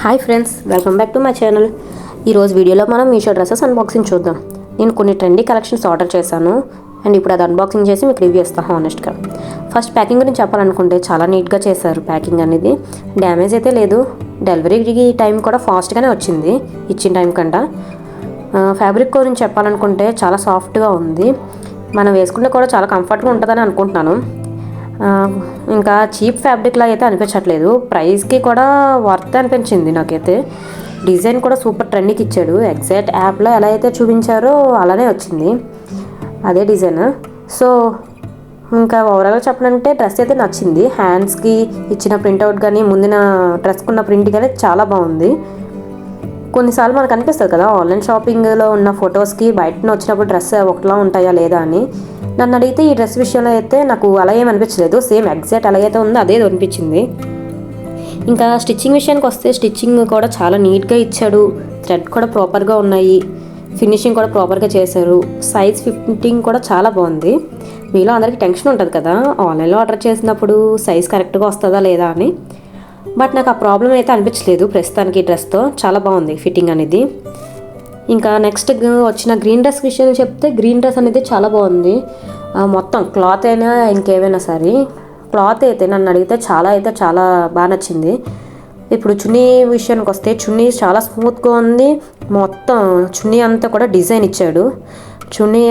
Hi friends, welcome back to my channel. ఈరోజు వీడియోలో మనం మీషో డ్రెస్సెస్ అన్బాక్సింగ్ చూద్దాం. నేను కొన్ని ట్రెండీ కలెక్షన్స్ ఆర్డర్ చేశాను అండ్ ఇప్పుడు అది అన్బాక్సింగ్ చేసి మీకు రివ్యూ ఇస్తాను హానెస్ట్గా. ఫస్ట్ ప్యాకింగ్ గురించి చెప్పాలనుకుంటే చాలా నీట్గా చేశారు. ప్యాకింగ్ అనేది డ్యామేజ్ అయితే లేదు. డెలివరీ టైం కూడా ఫాస్ట్గానే వచ్చింది ఇచ్చిన టైం కంటే. ఫ్యాబ్రిక్ గురించి చెప్పాలనుకుంటే చాలా సాఫ్ట్గా ఉంది. మనం వేసుకుంటే కూడా చాలా కంఫర్ట్గా ఉంటుందని అనుకుంటున్నాను. ఇంకా చీప్ ఫ్యాబ్రిక్లా అయితే అనిపించట్లేదు. ప్రైస్కి కూడా వర్త్ అనిపించింది నాకైతే. డిజైన్ కూడా సూపర్ ట్రెండ్కి ఇచ్చాడు. ఎగ్జాక్ట్ యాప్లో ఎలా అయితే చూపించారో అలానే వచ్చింది, అదే డిజైన్. సో ఇంకా ఓవరాల్గా చెప్పాలంటే డ్రెస్ అయితే నచ్చింది. హ్యాండ్స్కి ఇచ్చిన ప్రింట్అవుట్ కానీ ముందున డ్రెస్కున్న ప్రింట్ కానీ చాలా బాగుంది. కొన్నిసార్లు మనకు అనిపిస్తుంది కదా, ఆన్లైన్ షాపింగ్లో ఉన్న ఫొటోస్కి బయటన వచ్చినప్పుడు డ్రెస్ ఒకటిలా ఉంటాయా లేదా అని. నన్ను అడిగితే ఈ డ్రెస్ విషయంలో అయితే నాకు అలా ఏమి అనిపించలేదు. సేమ్ ఎగ్జాక్ట్ అలాగైతే ఉందో అదే అనిపించింది. ఇంకా స్టిచ్చింగ్ విషయానికి వస్తే స్టిచ్చింగ్ కూడా చాలా నీట్గా ఇచ్చాడు. థ్రెడ్ కూడా ప్రాపర్గా ఉన్నాయి. ఫినిషింగ్ కూడా ప్రాపర్గా చేశారు. సైజ్ ఫిట్టింగ్ కూడా చాలా బాగుంది. మీలో అందరికీ టెన్షన్ ఉంటుంది కదా, ఆన్లైన్లో ఆర్డర్ చేసినప్పుడు సైజ్ కరెక్ట్గా వస్తుందా లేదా అని. బట్ నాకు ఆ ప్రాబ్లం అయితే అనిపించలేదు ప్రస్తుతానికి. డ్రెస్తో చాలా బాగుంది ఫిట్టింగ్ అనేది. ఇంకా నెక్స్ట్ వచ్చిన గ్రీన్ డ్రెస్ విషయం చెప్తే, గ్రీన్ డ్రెస్ అనేది చాలా బాగుంది. మొత్తం క్లాత్ అయినా ఇంకేమైనా సరే క్లాత్ అయితే నన్ను అడిగితే చాలా బాగా నచ్చింది. ఇప్పుడు చున్నీ విషయానికి వస్తే చున్నీ చాలా స్మూత్గా ఉంది. మొత్తం చున్నీ అంతా కూడా డిజైన్ ఇచ్చాడు. చున్నీ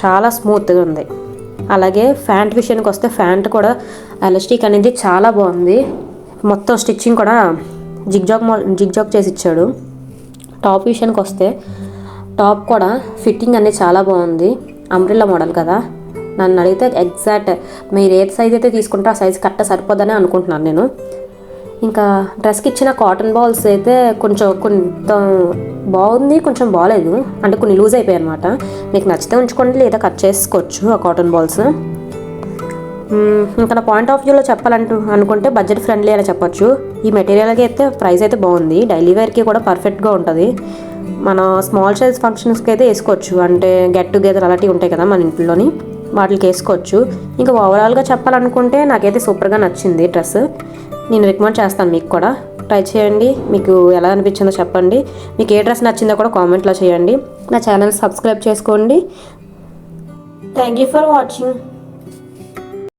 చాలా స్మూత్గా ఉంది. అలాగే ప్యాంట్ విషయానికి వస్తే ప్యాంట్ కూడా ఎలాస్టిక్ అనేది చాలా బాగుంది. మొత్తం స్టిచ్చింగ్ కూడా జిగ్జాగ్ చేసి ఇచ్చాడు. టాప్ విషయానికి వస్తే టాప్ కూడా ఫిట్టింగ్ అనేది చాలా బాగుంది. అంబ్రెల్లా మోడల్ కదా, నన్ను అడిగితే ఎగ్జాక్ట్ మీరు ఏ సైజ్ అయితే తీసుకుంటారో ఆ సైజ్ కరెక్ట్గా సరిపోదని అనుకుంటున్నాను నేను. ఇంకా డ్రెస్కి ఇచ్చిన కాటన్ బాల్స్ అయితే కొంత బాగుంది, కొంచెం బాగాలేదు. అంటే కొన్ని లూజ్ అయిపోయాయి అనమాట. మీకు నచ్చితే ఉంచుకోండి, లేదా కట్ చేసుకోవచ్చు ఆ కాటన్ బాల్స్. ఇంకా నా పాయింట్ ఆఫ్ వ్యూలో అనుకుంటే బడ్జెట్ ఫ్రెండ్లీ అని చెప్పొచ్చు. ఈ మెటీరియల్కి అయితే ప్రైస్ అయితే బాగుంది. డైలీ వేర్కి కూడా పర్ఫెక్ట్గా ఉంటుంది. మన స్మాల్ సైజ్ ఫంక్షన్స్కి అయితే వేసుకోవచ్చు. అంటే గెట్ టుగెదర్ అలాంటివి ఉంటాయి కదా మన ఇంట్లోని, వాటికి వేసుకోవచ్చు. ఇంకా ఓవరాల్గా చెప్పాలనుకుంటే నాకైతే సూపర్గా నచ్చింది డ్రెస్. నేను రికమెండ్ చేస్తాను, మీకు కూడా ట్రై చేయండి. మీకు ఎలా అనిపించిందో చెప్పండి. మీకు ఏ డ్రెస్ నచ్చిందో కూడా కామెంట్లో చేయండి. నా ఛానల్ సబ్స్క్రైబ్ చేసుకోండి. Thank you for watching.